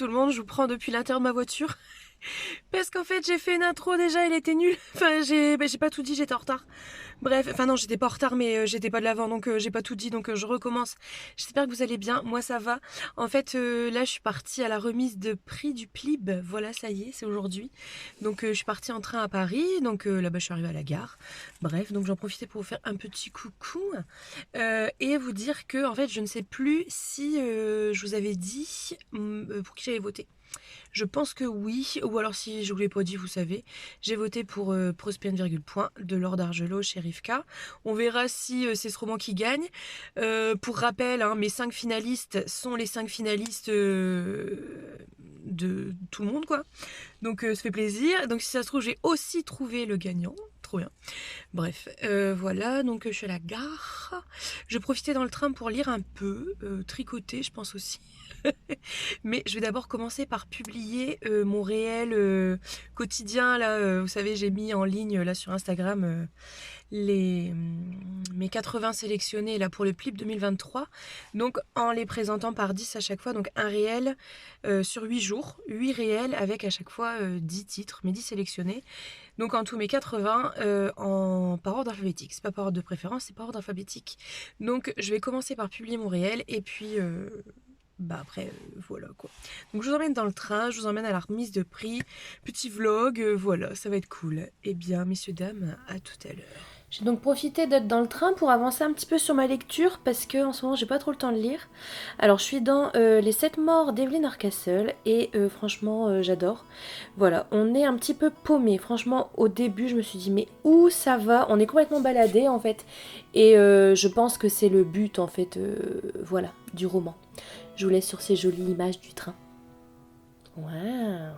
tout le monde, je vous prends depuis l'intérieur de ma voiture. Parce qu'en fait j'ai fait une intro déjà, elle était nulle. Enfin j'ai pas tout dit, j'étais en retard. Bref, enfin non j'étais pas en retard mais j'étais pas de l'avant donc j'ai pas tout dit donc je recommence. J'espère que vous allez bien, moi ça va. En fait là je suis partie à la remise de prix du PLIB, voilà ça y est c'est aujourd'hui. Donc je suis partie en train à Paris, donc là-bas je suis arrivée à la gare. Bref donc j'en profitais pour vous faire un petit coucou et vous dire que en fait je ne sais plus si je vous avais dit pour qui j'avais voté. Je pense que oui, ou alors si je vous l'ai pas dit, vous savez, j'ai voté pour Prospienne virgule point de Lord Argelot chez Rivka. On verra si c'est ce roman qui gagne. Pour rappel, hein, mes 5 finalistes sont les 5 finalistes de tout le monde, quoi. Donc ça fait plaisir. Donc si ça se trouve, j'ai aussi trouvé le gagnant. Trop bien. Bref, voilà, donc je suis à la gare. Je profitais dans le train pour lire un peu, tricoter, je pense aussi. Mais je vais d'abord commencer par publier mon réel quotidien. Là, vous savez, j'ai mis en ligne là sur Instagram mes 80 sélectionnés là pour le PLIB 2023. Donc en les présentant par 10 à chaque fois. Donc un réel sur 8 jours. 8 réels avec à chaque fois 10 titres, mes 10 sélectionnés. Donc en tout mes 80 par ordre alphabétique. C'est pas par ordre de préférence, c'est par ordre alphabétique. Donc je vais commencer par publier mon réel et puis après voilà quoi. Donc je vous emmène dans le train, je vous emmène à la remise de prix, petit vlog, voilà, ça va être cool. Eh bien messieurs dames, à tout à l'heure. J'ai donc profité d'être dans le train pour avancer un petit peu sur ma lecture parce que en ce moment j'ai pas trop le temps de lire. Alors je suis dans Les 7 morts d'Evelyn Hardcastle et franchement j'adore. Voilà, on est un petit peu paumé. Franchement au début je me suis dit mais où ça va? On est complètement baladé en fait et je pense que c'est le but en fait voilà du roman. Je vous laisse sur ces jolies images du train. Waouh!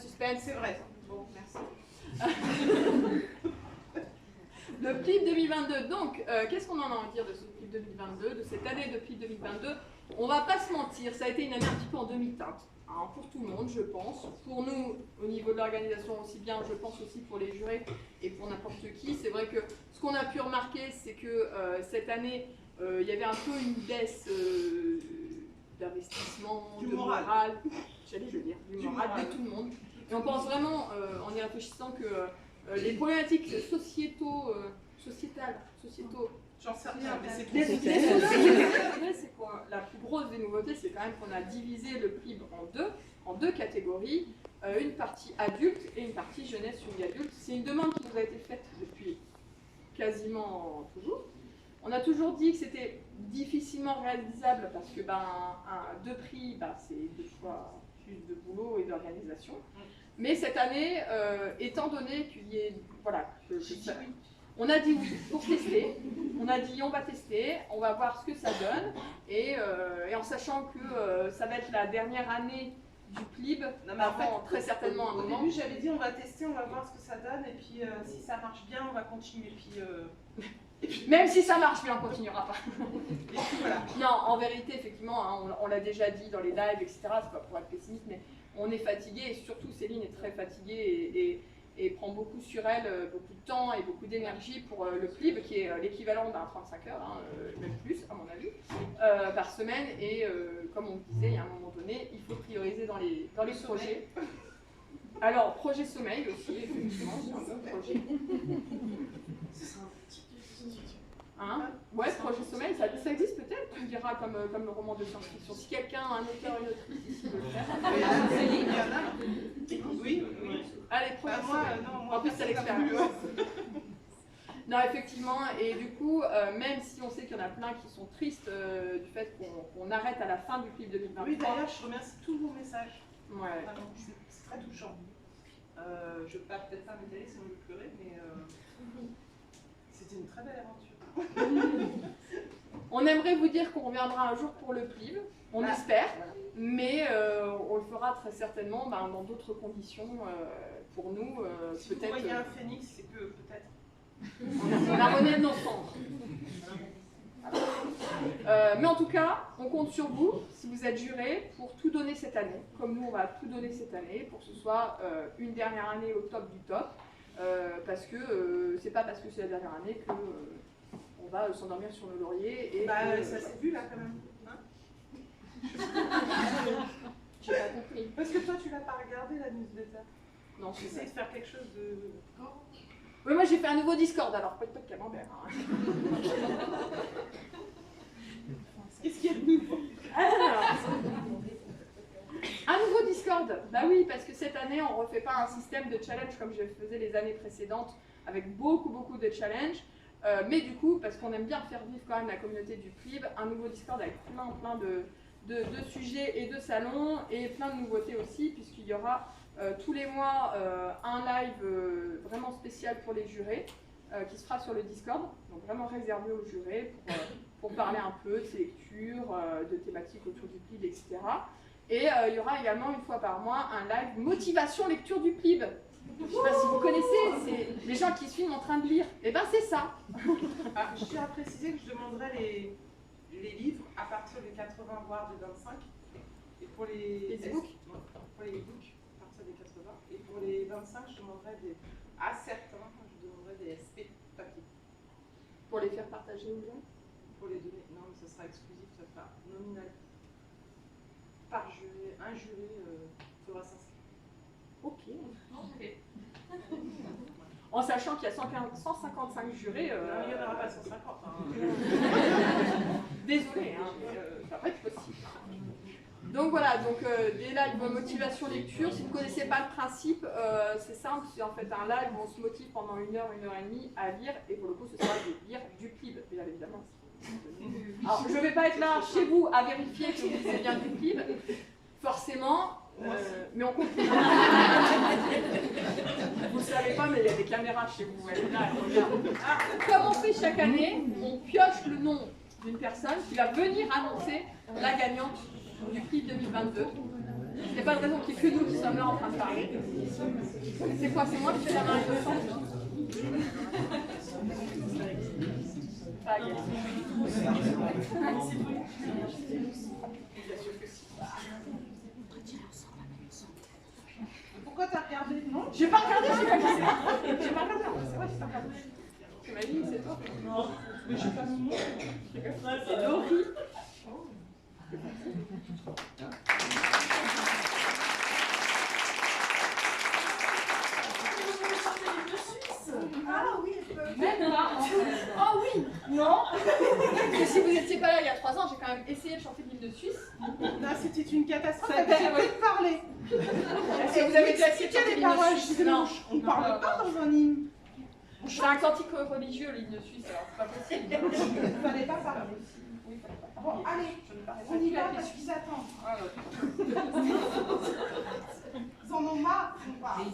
Suspense, c'est vrai. Bon, merci. Le PLIB 2022. Donc, qu'est-ce qu'on en a à dire de ce PLIB 2022, de cette année de PLIB 2022? On va pas se mentir, ça a été une année un petit peu en demi-teinte, hein, pour tout le monde, je pense. Pour nous, au niveau de l'organisation aussi bien, je pense aussi pour les jurés et pour n'importe qui. C'est vrai que ce qu'on a pu remarquer, c'est que cette année, il y avait un peu une baisse d'investissement, de morale, j'allais le dire, du moral de tout le monde. Et on pense vraiment, en y réfléchissant, que les problématiques sociétaux, j'en sais rien, mais c'est c'est quoi la plus grosse des nouveautés, c'est quand même qu'on a divisé le PLIB en deux catégories, une partie adulte et une partie jeunesse young adulte. C'est une demande qui nous a été faite depuis quasiment toujours. On a toujours dit que c'était difficilement réalisable parce que deux prix, c'est 2 fois plus de boulot et d'organisation. Mais cette année, étant donné qu'il y ait, on a dit oui pour tester. On a dit on va tester, on va voir ce que ça donne, et en sachant que ça va être la dernière année du PLIB, très certainement un moment. Au début, j'avais dit on va tester, on va voir ce que ça donne, et puis si ça marche bien, on va continuer. Puis, même si ça marche bien, on ne continuera pas. Voilà. Non, en vérité, effectivement, hein, on l'a déjà dit dans les lives, etc. C'est pas pour être pessimiste, mais on est fatigué, et surtout Céline est très fatiguée et prend beaucoup sur elle, beaucoup de temps et beaucoup d'énergie pour le PLIB, qui est l'équivalent d'un 35 heures, hein, même plus à mon avis, par semaine. Et comme on disait, il y a un moment donné, il faut prioriser dans les projets. Alors, projet sommeil aussi, effectivement, c'est un bon projet. Hein? Ouais, projet sommeil, ça existe peut-être, tu me diras, comme le roman de science-fiction. Si quelqu'un, un auteur, une autrice ici veut le faire. Oui. Allez, projet sommeil. En plus, c'est l'expérience. Non, effectivement, et du coup, même si on sait qu'il y en a plein qui sont tristes du fait qu'on arrête à la fin du PLIB 2023. Oui, d'ailleurs, je remercie tous vos messages. Ouais. C'est très touchant. Je ne vais peut-être pas m'étaler sinon je vais pleurer, mais c'était une très belle aventure. On aimerait vous dire qu'on reviendra un jour pour le PLIB, on espère, mais on le fera très certainement dans d'autres conditions. Pour nous, si vous peut-être. voyez un phénix, c'est que peut-être. On a rené de nos cendres. Mais en tout cas, on compte sur vous, si vous êtes jurés, pour tout donner cette année. Comme nous, on va tout donner cette année, pour que ce soit une dernière année au top du top. Parce que c'est pas parce que c'est la dernière année que on va s'endormir sur nos lauriers. Et ça s'est vu là quand même. Hein. J'ai pas compris. Parce que toi, tu l'as pas regardé la newsletter. Non, j'essaie de faire quelque chose de. Oui, moi j'ai fait un nouveau Discord, alors pas de camembert. Hein. Qu'est-ce qu'il y a de nouveau? Un nouveau Discord. Bah oui, parce que cette année, on ne refait pas un système de challenge comme je le faisais les années précédentes, avec beaucoup de challenges. Mais du coup, parce qu'on aime bien faire vivre quand même la communauté du PLIB, un nouveau Discord avec plein de sujets et de salons, et plein de nouveautés aussi, puisqu'il y aura tous les mois un live vraiment spécial pour les jurés, qui se fera sur le Discord, donc vraiment réservé aux jurés pour parler un peu de ces lectures, de thématiques autour du PLIB, etc. Et il y aura également une fois par mois un live motivation lecture du PLIB. Je ne sais pas si vous connaissez, c'est les gens qui se filment en train de lire. Et ben c'est ça. Je tiens à préciser que je demanderai les livres à partir des 80 voire des 25. Et pour les e-books, pour les e-books à partir des 80. Et pour les 25, je demanderai à certains, je demanderai des SP papier. Pour les faire partager aux gens. Pour les donner. Non, mais ça sera exclusif, ça sera nominal. Par juré, un juré faudra s'inscrire. Ok. En sachant qu'il y a 155 jurés. Non, il n'y en aura pas 150. Hein. Désolé, hein, ça va pas être possible. Donc voilà, des lives motivation lecture. Si vous ne connaissez pas le principe, c'est simple, c'est en fait un live où on se motive pendant 1 heure, 1 heure et demie à lire, et pour le coup ce sera de lire du PLIB, bien évidemment. Alors je ne vais pas être là chez vous à vérifier que vous lisez bien du PLIB, forcément, mais on comprend. Vous ne savez pas, mais il y a des caméras chez vous, elle est là, elle regarde. Comme on fait chaque année, on pioche le nom d'une personne qui va venir annoncer la gagnante du PLIB 2022. Il n'y a pas de raison qu'il n'y ait que nous qui sommes là en train de parler. C'est quoi? C'est moi qui fais la main innocente? Ah, yes. Pourquoi t'as regardé? Non, j'ai pas regardé, j'ai pas regardé. J'ai pas regardé, c'est vrai, j'ai pas regardé. Tu m'as dit, c'est toi. non, mais j'ai pas mis. C'est Laurie. Ah oui, Même pas. Oh oui. Non. Parce que si vous n'étiez pas là il y a 3 ans, j'ai quand même essayé de chanter l'hymne suisse. là c'était une catastrophe. Ça J'ai ouais. de parler. Est-ce que vous avez déjà essayé de chanter les l'hymne paroles? suisse? Non, on parle pas dans un hymne. C'est un cantique religieux l'hymne suisse, alors c'est pas possible. Il ne fallait pas parler. Oui, fallait pas Bon, parler. allez, Je ne parlais on y plus va avec les parce qu'ils attendent. Ah, ouais. Ils en ont marre qu'on parle.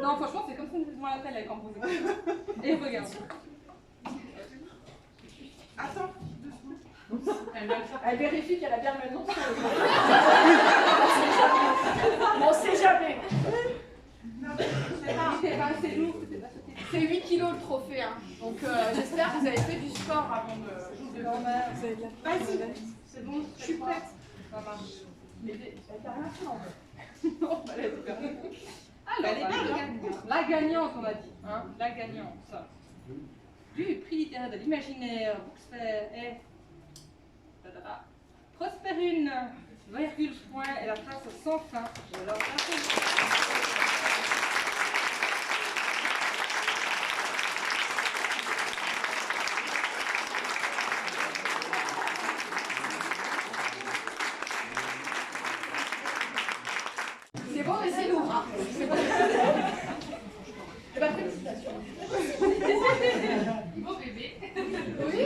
Non, franchement, c'est comme ça que moi l'appelle quand vous écoutez. Et regarde. Attends, 2 secondes. Elle vérifie qu'elle a bien le nom. On sait jamais. Non, c'est pas. C'était pas assez lourd. C'est 8 kilos le trophée. Hein. Donc j'espère que vous avez fait du sport avant de... Vas-y, c'est bon, je suis prête. Ça marche. Mais elle t'a rien fait en fait. Non, elle a super bien. Alors, La gagnante, on a dit. Hein. la gagnante du prix littéraire de l'imaginaire Books Fair est Prosperune, virgule point et la trace sans fin. Je leur C'est bon, mais c'est lourd. Hein. Eh ben, félicitations. Beau bébé. Oui.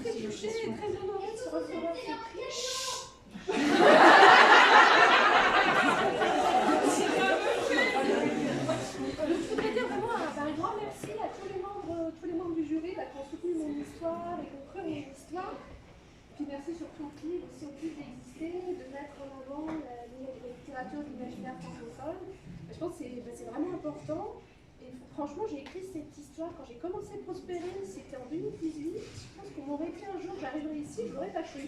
Très touchée, très honorée de se recevoir ce prix. littérature de l'imaginaire francophone. Je pense que c'est vraiment important. Et franchement, j'ai écrit cette histoire quand j'ai commencé Prospérer, c'était en 2018. Je pense qu'on m'aurait dit un jour j'arriverai ici, je l'aurais pas cru.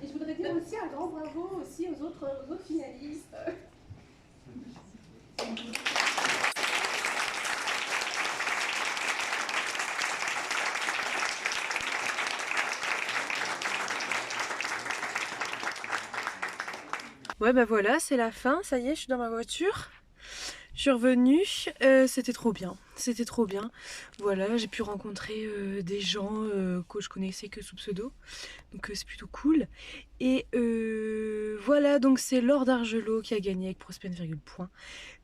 Et je voudrais dire aussi un grand bravo aussi aux autres finalistes. Ouais bah voilà, c'est la fin, ça y est, je suis dans ma voiture. Je suis revenue, c'était trop bien, c'était trop bien. Voilà, j'ai pu rencontrer des gens que je connaissais que sous pseudo, donc c'est plutôt cool. Et voilà, donc c'est Laure d'Argelot qui a gagné avec Prospen, point.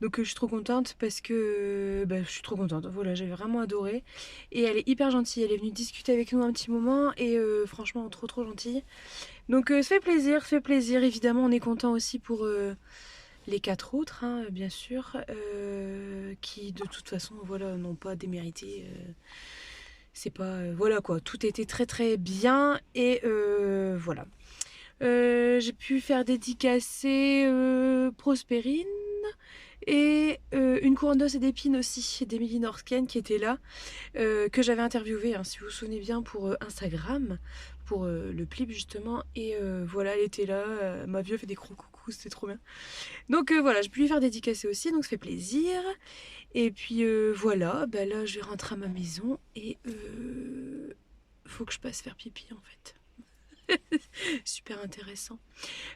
Donc je suis trop contente parce que je suis trop contente. Voilà, j'avais vraiment adoré. Et elle est hyper gentille, elle est venue discuter avec nous un petit moment et franchement trop gentille. Donc ça fait plaisir. Évidemment, on est content aussi pour les 4 autres, hein, bien sûr, qui de toute façon, voilà, n'ont pas démérité. C'est pas, voilà quoi, tout était très bien et voilà. J'ai pu faire dédicacer Prospérine et une couronne d'os et d'épines aussi d'Emilie Norsken qui était là, que j'avais interviewée, hein, si vous vous souvenez bien, pour Instagram, pour le clip justement. Et voilà, elle était là, elle m'a vu, elle fait des gros coucou, c'était trop bien. Donc voilà, j'ai pu lui faire dédicacer aussi, donc ça fait plaisir. Et puis voilà, là je vais rentrer à ma maison et faut que je passe faire pipi en fait. Super intéressant.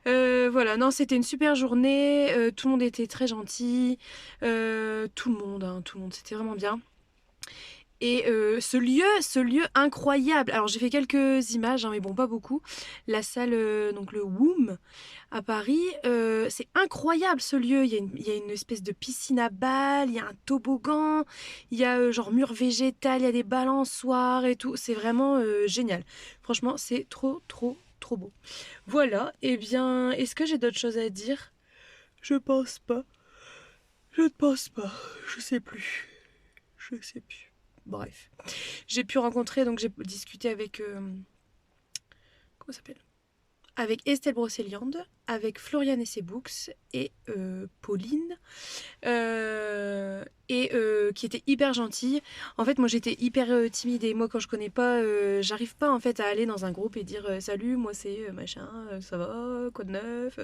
Voilà, non, c'était une super journée. Tout le monde était très gentil. Tout le monde, c'était vraiment bien. Et ce lieu incroyable. Alors j'ai fait quelques images, hein, mais bon, pas beaucoup. La salle, donc le WOM à Paris, c'est incroyable ce lieu. Il y a une espèce de piscine à balles, il y a un toboggan, il y a genre mur végétal, il y a des balançoires et tout. C'est vraiment génial. Franchement, c'est trop beau. Voilà, et bien, est-ce que j'ai d'autres choses à dire? Je pense pas. Je ne pense pas. Je sais plus. Bref. J'ai pu rencontrer, donc j'ai discuté avec... comment ça s'appelle? Avec Estelle Brocéliande, avec Florian et ses books et Pauline, qui était hyper gentille. En fait, moi j'étais hyper timide et moi quand je connais pas, j'arrive pas en fait à aller dans un groupe et dire salut, moi c'est machin, ça va, quoi de neuf,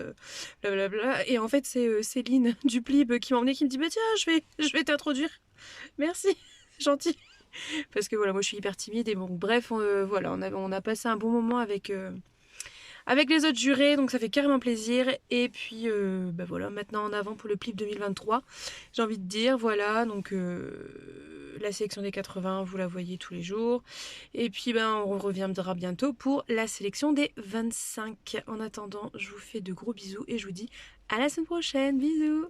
blablabla. Et en fait c'est Céline du Plib qui m'a emmenée, qui me dit bah tiens, je vais t'introduire. Merci, gentil. Parce que voilà, moi je suis hyper timide et bon, bref, voilà, on a passé un bon moment avec les autres jurés, donc ça fait carrément plaisir. Et puis voilà, maintenant en avant pour le Plib 2023, j'ai envie de dire, voilà, donc la sélection des 80, vous la voyez tous les jours. Et puis on reviendra bientôt pour la sélection des 25. En attendant, je vous fais de gros bisous et je vous dis à la semaine prochaine, bisous.